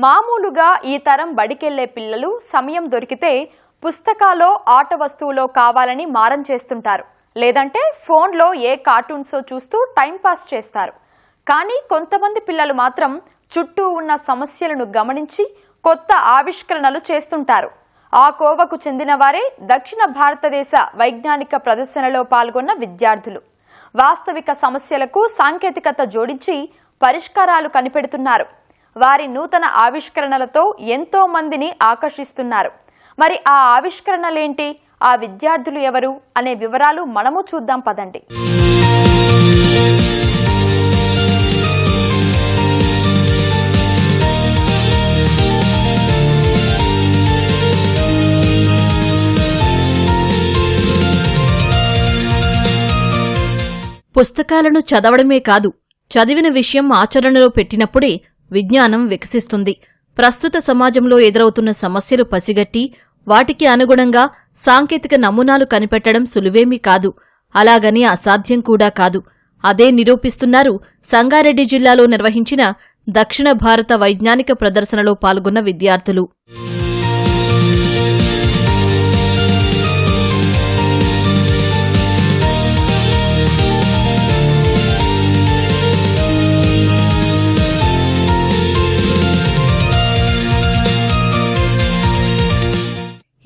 మామూలుగా ఈ తరం బడికెళ్లే పిల్లలు సమయం దొరికితే పుస్తకాలో ఆట వస్తువులో కావాలని మారం చేస్తుంటారు. లేదంటే ఫోన్లో ఏ కార్టూన్సో చూస్తూ టైం పాస్ చేస్తారు. కానీ కొంతమంది పిల్లలు మాత్రం చుట్టూ ఉన్న సమస్యలను గమనించి కొత్త ఆవిష్కరణలు చేస్తుంటారు. ఆ కోవకు చెందిన వారే దక్షిణ భారతదేశ వైజ్ఞానిక ప్రదర్శనలో పాల్గొన్న విద్యార్థులు. వాస్తవిక సమస్యలకు సాంకేతికత జోడించి పరిష్కారాలు కనిపెడుతున్నారు. వారి నూతన ఆవిష్కరణలతో ఎంతో మందిని ఆకర్షిస్తున్నారు. మరి ఆ ఆవిష్కరణలేంటి, ఆ విద్యార్థులు ఎవరు అనే వివరాలు మనము చూద్దాం పదండి. పుస్తకాలను చదవడమే కాదు, చదివిన విషయం ఆచరణలో పెట్టినప్పుడే విజ్ఞానం వికసిస్తుంది. ప్రస్తుత సమాజంలో ఎదురవుతున్న సమస్యలు పసిగట్టి వాటికి అనుగుణంగా సాంకేతిక నమూనాలు కనిపెట్టడం సులువేమీ కాదు. అలాగని అసాధ్యం కూడా కాదు. అదే నిరూపిస్తున్నారు సంగారెడ్డి జిల్లాలో నిర్వహించిన దక్షిణ భారత వైజ్ఞానిక ప్రదర్శనలో పాల్గొన్న విద్యార్థులు.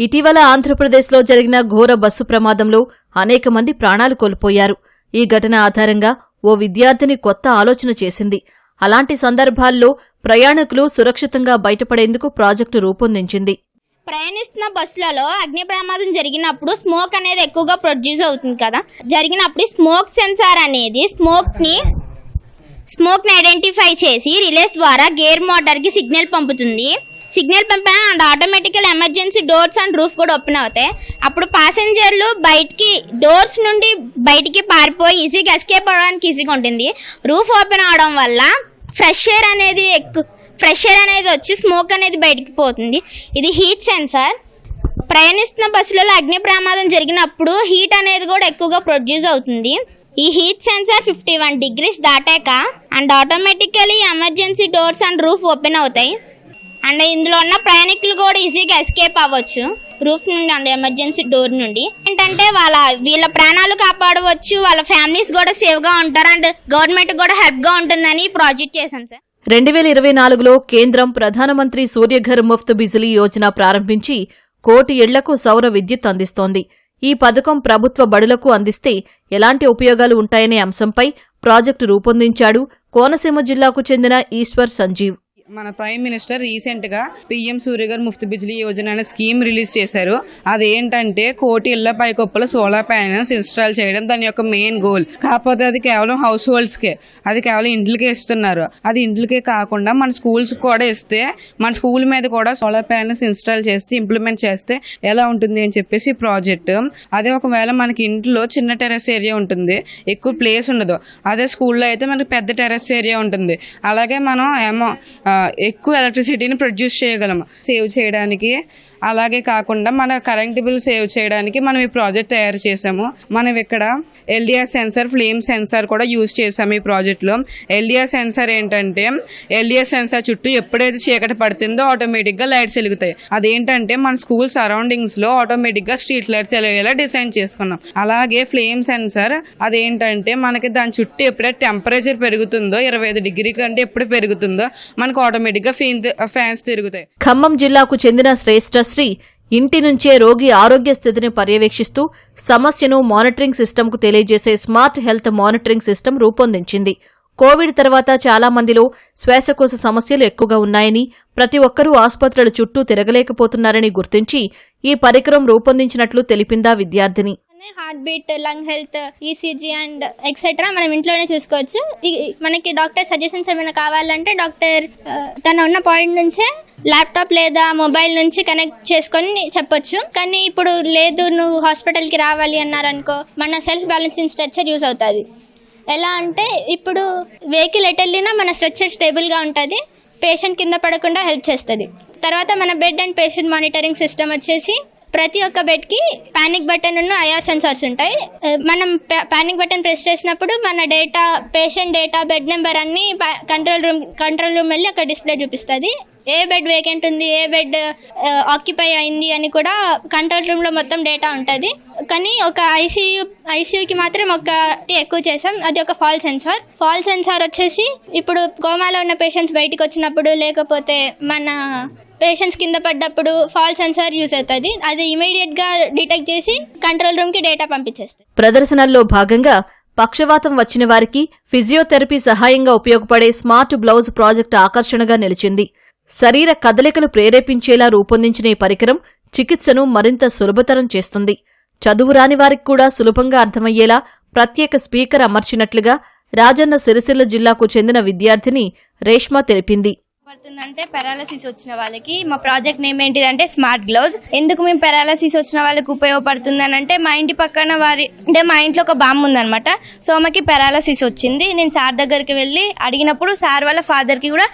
ఇటీవల ఆంధ్రప్రదేశ్లో జరిగిన ఘోర బస్సు ప్రమాదంలో అనేక మంది ప్రాణాలు కోల్పోయారు. ఈ ఘటన ఆధారంగా ఓ విద్యార్థిని కొత్త ఆలోచన చేసింది. అలాంటి సందర్భాల్లో ప్రయాణికులు సురక్షితంగా బయటపడేందుకు ప్రాజెక్టు రూపొందించింది. ప్రయాణిస్తున్న బస్సులలో అగ్ని ప్రమాదం జరిగినప్పుడు స్మోక్ అనేది ఎక్కువగా ప్రొడ్యూస్ అవుతుంది కదా. జరిగినప్పుడు స్మోక్ సెన్సార్ అనేది స్మోక్ని ఐడెంటిఫై చేసి రిలేస్ ద్వారా గేర్ మోటార్కి సిగ్నల్ పంపుతుంది. సిగ్నల్ పంపిన and automatically emergency doors and roof కూడా ఓపెన్ అవుతాయి. అప్పుడు ప్యాసింజర్లు డోర్స్ నుండి బయటికి పారిపోయి ఈజీగా ఎస్కేప్ అవ్వడానికి ఈజీగా ఉంటుంది. రూఫ్ ఓపెన్ అవడం వల్ల ఫ్రెష్ ఎయిర్ అనేది వచ్చి స్మోక్ అనేది బయటికి పోతుంది. ఇది హీట్ సెన్సార్. ప్రయాణిస్తున్న బస్సులలో అగ్ని ప్రమాదం జరిగినప్పుడు హీట్ అనేది కూడా ఎక్కువగా ప్రొడ్యూస్ అవుతుంది. ఈ హీట్ సెన్సార్ 51 degrees దాటాక and automatically emergency doors and roof open అవుతాయి. అండ్ ఇందులో ఉన్న ప్రయాణికులు కూడా ఈజీగా ఎస్కేప్ అవ్వచ్చు రూఫ్ నుండి అండ్ ఎమర్జెన్సీ డోర్ నుండి. ఏంటంటే వీళ్ళ ప్రాణాలు కాపాడవచ్చు, వాళ్ళ ఫ్యామిలీస్ కూడా సేఫ్గా ఉంటారు అండ్ గవర్నమెంట్ కూడా హెల్ప్గా ఉంటుందని ప్రాజెక్ట్ చేశాం సార్. 2024లో కేంద్రం ప్రధానమంత్రి సూర్యఘర్ ముఫ్త్ బిజిలీ యోజన ప్రారంభించి 1 కోటి ఇళ్లకు సౌర విద్యుత్ అందిస్తోంది. ఈ పథకం ప్రభుత్వ బడులకు అందిస్తే ఎలాంటి ఉపయోగాలు ఉంటాయనే అంశంపై ప్రాజెక్టు రూపొందించాడు కోనసీమ జిల్లాకు చెందిన ఈశ్వర్ సంజీవ్. మన ప్రైమ్ మినిస్టర్ రీసెంట్గా పిఎం సూర్యఘర్ ముఫ్త్ బిజ్లీ యోజన అనే స్కీమ్ రిలీజ్ చేశారు. అదేంటంటే 1 కోటి ఇళ్ల పైకప్పుల సోలార్ ప్యానెల్స్ ఇన్స్టాల్ చేయడం దాని యొక్క మెయిన్ గోల్. కాకపోతే అది కేవలం హౌస్ హోల్డ్స్కే, అది కేవలం ఇంట్లకే ఇస్తున్నారు. అది ఇంట్లకే కాకుండా మన స్కూల్స్ కూడా ఇస్తే, మన స్కూల్ మీద కూడా సోలార్ ప్యానెల్స్ ఇన్స్టాల్ చేస్తే ఇంప్లిమెంట్ చేస్తే ఎలా ఉంటుంది అని చెప్పేసి ప్రాజెక్ట్. అదే ఒకవేళ మనకి ఇంట్లో చిన్న టెర్రస్ ఏరియా ఉంటుంది, ఎక్కువ ప్లేస్ ఉండదు. అదే స్కూల్లో అయితే మనకి పెద్ద టెర్రస్ ఏరియా ఉంటుంది. అలాగే మనం ఎక్కువ ఎలక్ట్రిసిటీని ప్రొడ్యూస్ చేయగలము. సేవ్ చేయడానికి, అలాగే కాకుండా మన కరెంట్ బిల్ సేవ్ చేయడానికి మనం ఈ ప్రాజెక్ట్ తయారు చేసాము. మనం ఇక్కడ ఎల్డిఆర్ సెన్సార్, ఫ్లేమ్ సెన్సార్ కూడా యూజ్ చేసాము ఈ ప్రాజెక్ట్లో. ఎల్డిఆర్ సెన్సార్ ఏంటంటే, ఎల్డిఆర్ సెన్సార్ చుట్టూ ఎప్పుడైతే చీకటి పడుతుందో ఆటోమేటిక్గా లైట్స్ వెలుగుతాయి. అదేంటంటే మన స్కూల్ సరౌండింగ్స్లో ఆటోమేటిక్గా స్ట్రీట్ లైట్స్ వెలిగేలా డిజైన్ చేసుకున్నాం. అలాగే ఫ్లేమ్ సెన్సార్ అదేంటంటే మనకి దాని చుట్టూ ఎప్పుడైతే టెంపరేచర్ పెరుగుతుందో 25 డిగ్రీ కంటే ఎప్పుడు పెరుగుతుందో మనకు ఆటోమేటిక్గా ఫ్యాన్స్ తిరుగుతాయి. ఖమ్మం జిల్లాకు చెందిన శ్రేష్ఠశ్రీ ఇంటి నుంచే రోగి ఆరోగ్య స్థితిని పర్యవేక్షిస్తూ సమస్యను మానిటరింగ్ సిస్టమ్కు తెలియజేసే స్మార్ట్ హెల్త్ మానిటరింగ్ సిస్టమ్ రూపొందించింది. కోవిడ్ తర్వాత చాలా మందిలో శ్వాసకోశ సమస్యలు ఎక్కువగా ఉన్నాయని, ప్రతి ఒక్కరూ ఆసుపత్రుల చుట్టూ తిరగలేకపోతున్నారని గుర్తించి ఈ పరికరం రూపొందించినట్లు తెలిపిందా విద్యార్థిని. Heart beat, lung health, ECG and etcetera మనం ఇంట్లోనే చూసుకోవచ్చు. మనకి డాక్టర్ సజెషన్స్ ఏమైనా కావాలంటే డాక్టర్ తన ఉన్న పాయింట్ నుంచే ల్యాప్టాప్ లేదా మొబైల్ నుంచి కనెక్ట్ చేసుకొని చెప్పొచ్చు. కానీ ఇప్పుడు లేదు, నువ్వు హాస్పిటల్కి రావాలి అన్నారనుకో, మన సెల్ఫ్ బ్యాలెన్సింగ్ స్ట్రెచ్చర్ యూజ్ అవుతుంది. ఎలా అంటే ఇప్పుడు వెహికల్ ఎటు వెళ్ళినా మన స్ట్రెచ్చర్ స్టేబుల్గా ఉంటుంది, పేషెంట్ కింద పడకుండా హెల్ప్ చేస్తుంది. తర్వాత మన bed and patient monitoring system వచ్చేసి ప్రతి ఒక్క బెడ్కి పానిక్ బటన్ ఉన్న ఐఆర్ సెన్సార్స్ ఉంటాయి. మనం పానిక్ బటన్ ప్రెస్ చేసినప్పుడు మన data, patient data, bed number అన్ని కంట్రోల్ రూమ్ వెళ్ళి అక్కడ డిస్ప్లే చూపిస్తుంది. ఏ బెడ్ వేకెంట్ ఉంది, ఏ బెడ్ ఆక్యుపై అయింది అని కూడా కంట్రోల్ రూమ్లో మొత్తం డేటా ఉంటుంది. కానీ ఒక ఐసీయూకి మాత్రం ఒకటి ఎక్కువ చేసాం, అది ఒక ఫాల్ సెన్సార్ వచ్చేసి ఇప్పుడు కోమాలో ఉన్న పేషెంట్స్ బయటకు వచ్చినప్పుడు లేకపోతే మన పేషెంట్స్ కింద పడ్డప్పుడు ఫాల్ సెన్సార్ యూజ్ అవుతుంది. అది ఇమీడియట్గా డిటెక్ట్ చేసి కంట్రోల్ రూమ్కి డేటా పంపించేస్తుంది. ప్రదర్శనల్లో భాగంగా పక్షవాతం వచ్చిన వారికి ఫిజియోథెరపీ సహాయంగా ఉపయోగపడే స్మార్ట్ బ్లౌజ్ ప్రాజెక్టు ఆకర్షణగా నిలిచింది. శరీర కదలికలు ప్రేరేపించేలా రూపొందించిన ఈ పరికరం చికిత్సను మరింత సులభతరం చేస్తుంది. చదువురాని వారికి కూడా సులభంగా అర్థమయ్యేలా ప్రత్యేక స్పీకర్ అమర్చినట్లుగా రాజన్న సిరిసిల్ల జిల్లాకు చెందిన విద్యార్థిని రేష్మ తెలిపింది. అంటే పారాలసిస్ వచ్చిన వాళ్ళకి మా ప్రాజెక్ట్ నేమ్ ఏంటిదంటే స్మార్ట్ గ్లౌజ్. ఎందుకు మేము పారాలసిస్ వచ్చిన వాళ్ళకి ఉపయోగపడుతుందని అంటే మా ఇంటి పక్కన మా ఇంట్లో ఒక బామ్మ ఉందనమాట. సో ఆమెకి పారాలసిస్ వచ్చింది. నేను సార్ దగ్గరికి వెళ్ళి అడిగినప్పుడు సార్ వాళ్ళ ఫాదర్ కి కూడా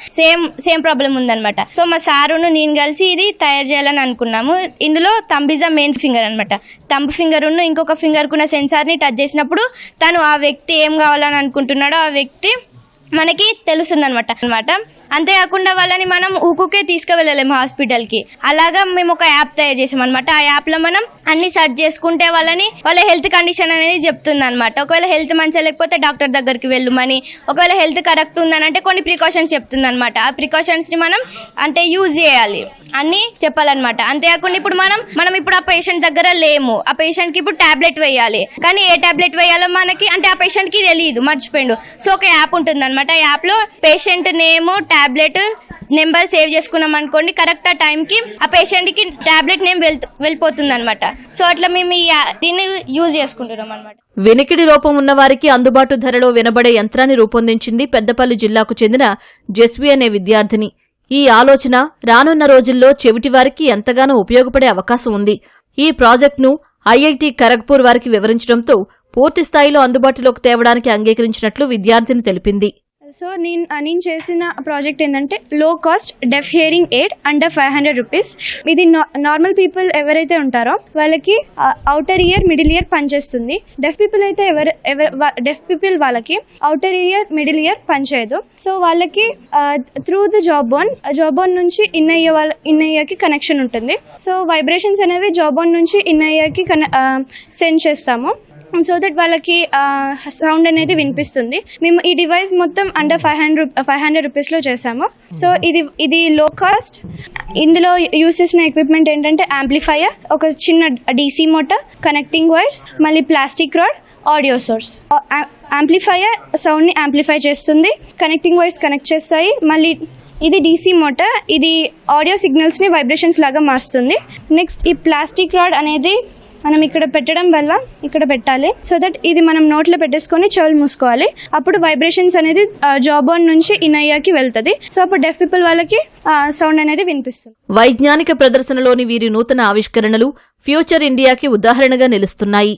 సేమ్ ప్రాబ్లం ఉందనమాట. సో మా సారును నేను కలిసి ఇది తయారు చేయాలని అనుకున్నాము. ఇందులో thumb is the main finger అనమాట. థంబ్ ఫింగర్ ఉన్న ఇంకొక ఫింగర్ కున్న సెన్సార్ ని టచ్ చేసినప్పుడు తను ఆ వ్యక్తి ఏం కావాలని అనుకుంటున్నాడో ఆ వ్యక్తి మనకి తెలుస్తుంది అనమాట. అంతేకాకుండా వాళ్ళని మనం ఊకుకే తీసుకువెళ్ళలేము హాస్పిటల్కి. అలాగా మేము ఒక యాప్ తయారు చేసాం అనమాట. ఆ యాప్లో మనం అన్ని సెర్చ్ చేసుకుంటే వాళ్ళ హెల్త్ కండిషన్ అనేది చెప్తుంది అనమాట. ఒకవేళ హెల్త్ మంచిగా లేకపోతే డాక్టర్ దగ్గరికి వెళ్ళమని, ఒకవేళ హెల్త్ కరెక్ట్ ఉందని అంటే కొన్ని ప్రికాషన్స్ చెప్తుంది అనమాట. ఆ ప్రికాషన్స్ని మనం అంటే యూజ్ చేయాలి అన్ని చెప్పాలన్నమాట. అంతేకాకుండా ఇప్పుడు మనం ఇప్పుడు ఆ పేషెంట్ దగ్గర లేము, ఆ పేషెంట్కి ఇప్పుడు టాబ్లెట్ వేయాలి. కానీ ఏ టాబ్లెట్ వేయాలో మనకి అంటే ఆ పేషెంట్కి తెలియదు, మర్చిపోయిండు. సో ఒక యాప్ ఉంటుంది అనమాట. ఆ యాప్లో పేషెంట్ నేము టాబ్లెట్ నెంబర్ సేవ్ చేసుకున్నాం అనుకోండి, కరెక్ట్ ఆ టైంకి ఆ పేషెంట్కి టాబ్లెట్ నేమ్ వెళ్ళిపోతుంది అనమాట. సో అట్లా మేము దీన్ని యూజ్ చేసుకుంటున్నాం అనమాట. వినికిడి లోపం ఉన్నవారికి అందుబాటు ధరలో వినబడే యంత్రాన్ని రూపొందించింది పెద్దపల్లి జిల్లాకు చెందిన జస్వి అనే విద్యార్థిని. ఈ ఆలోచన రానున్న రోజుల్లో చెవిటివారికి ఎంతగానో ఉపయోగపడే అవకాశం ఉంది. ఈ ప్రాజెక్టును ఐఐటి ఖరగ్పూర్ వారికి వివరించడంతో పూర్తిస్థాయిలో అందుబాటులోకి తేవడానికి అంగీకరించినట్లు విద్యార్థిని తెలిపింది. సో నేను చేసిన ప్రాజెక్ట్ ఏంటంటే లో కాస్ట్ డెఫ్ హియరింగ్ ఎయిడ్ అండర్ 500 రూపీస్. ఇది నార్మల్ పీపుల్ ఎవరైతే ఉంటారో వాళ్ళకి అవుటర్ ఇయర్ మిడిల్ ఇయర్ పనిచేస్తుంది. డెఫ్ పీపుల్ అయితే డెఫ్ పీపుల్ వాళ్ళకి అవుటర్ ఇయర్ మిడిల్ ఇయర్ పనిచేయదు. సో వాళ్ళకి త్రూ ద జాబ్ బోన్ నుంచి ఇన్నయ్యకి కనెక్షన్ ఉంటుంది. సో వైబ్రేషన్స్ అనేవి జాబ్ బోన్ నుంచి ఇన్నయ్యకి సెండ్ చేస్తాము. సో దట్ వాళ్ళకి సౌండ్ అనేది వినిపిస్తుంది. మేము ఈ డివైస్ మొత్తం అండర్ 500 రూపీస్లో చేసాము. సో ఇది లో కాస్ట్. ఇందులో యూస్ చేసిన ఎక్విప్మెంట్ ఏంటంటే యాంప్లిఫైయర్, ఒక చిన్న డీసీ మోటార్, కనెక్టింగ్ వైర్స్, మళ్ళీ plastic rod, audio source. Amplifier సౌండ్ని యాంప్లిఫై చేస్తుంది, కనెక్టింగ్ వైర్స్ కనెక్ట్ చేస్తాయి. మళ్ళీ ఇది డీసీ మోటార్, ఇది ఆడియో సిగ్నల్స్ని వైబ్రేషన్స్ లాగా మారుస్తుంది. నెక్స్ట్ ఈ ప్లాస్టిక్ రాడ్ అనేది మనం ఇక్కడ పెట్టడం వల్ల ఇక్కడ పెట్టాలి. సో దట్ ఇది మనం నోట్లో పెట్టేసుకొని చెవులు మూసుకోవాలి. అప్పుడు వైబ్రేషన్స్ అనేది జాబ్ బోన్ నుంచి ఇన్నయ్యాకి వెళ్తుంది. సో అప్పుడు డెఫ్ పీపుల్ వాళ్ళకి సౌండ్ అనేది వినిపిస్తుంది. వైజ్ఞానిక ప్రదర్శనలోని వీరి నూతన ఆవిష్కరణలు ఫ్యూచర్ ఇండియాకి ఉదాహరణగా నిలుస్తున్నాయి.